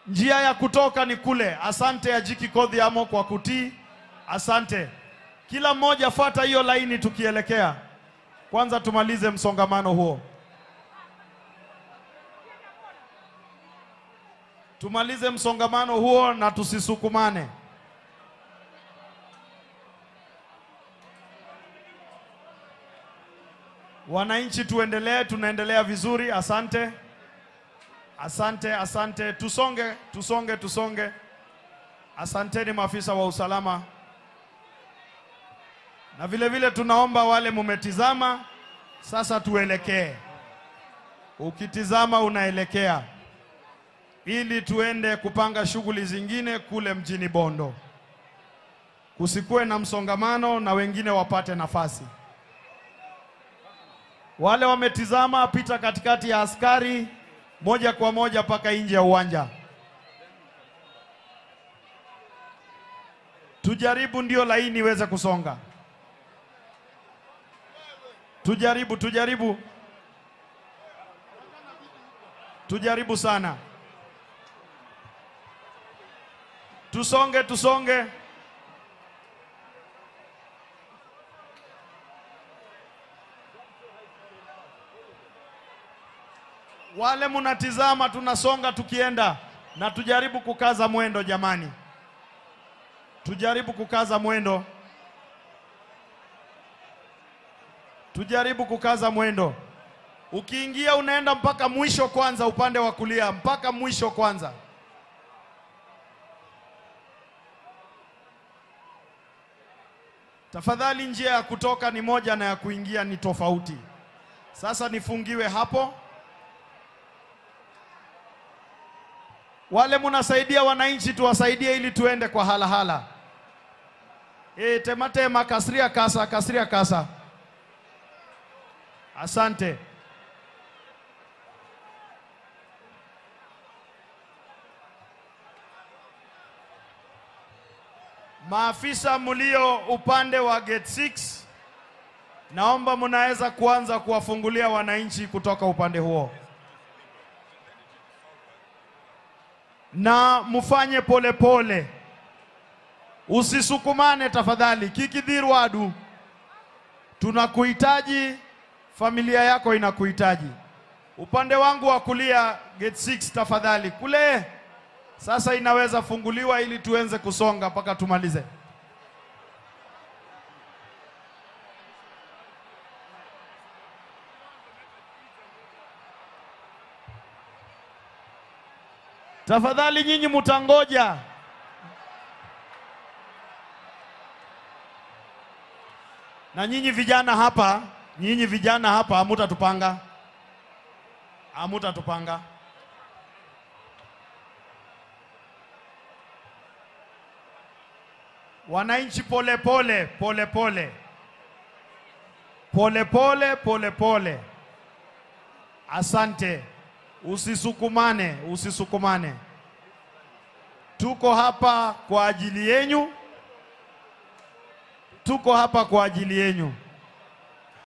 Njia ya kutoka ni kule. Asante ya Jiki Kodhiamo kwa kutii. Asante. Kila mmoja fuata hiyo laini tukielekea. Kwanza tumalize msongamano huo. Tumalize msongamano huo na tusisukumane. Wananchi tuendelee, tunaendelea vizuri. Asante. Asante, asante. Tusonge. Asanteni maafisa wa usalama. Na vile vile tunaomba wale mumetizama, sasa tuelekee. Ukitizama unaelekea. Ili tuende kupanga shughuli zingine kule mjini Bondo. Kusikue na msongamano na wengine wapate nafasi. Wale wametizama, pita katikati ya askari moja kwa moja paka nje ya uwanja. Tujaribu ndio laini iweze kusonga. Tujaribu sana. Tusonge. Wale munatizama tunasonga tukienda, na tujaribu kukaza mwendo jamani. Tujaribu kukaza mwendo. Ukiingia unaenda mpaka mwisho kwanza, upande wa kulia mpaka mwisho kwanza. Tafadhali, njia ya kutoka ni moja na ya kuingia ni tofauti. Sasa nifungiwe hapo. Wale munasaidia wananchi tuwasaidie ili tuende kwa hala. Tema kasiria kasa. Asante. Maafisa mulio upande wa gate 6, naomba munaweza kuanza kuwafungulia wananchi kutoka upande huo. Na mufanye pole. Usisukumane tafadhali. Kikidhirwadu, tunakuhitaji, familia yako inakuhitaji. Upande wangu wa kulia gate 6 tafadhali. Kule sasa inaweza funguliwa ili tuenze kusonga mpaka tumalize. Tafadhali nyinyi mutangoja. Na nyinyi vijana hapa, hamutatupanga. Wananchi pole. Asante. Usisukumane. Tuko hapa kwa ajili yenu.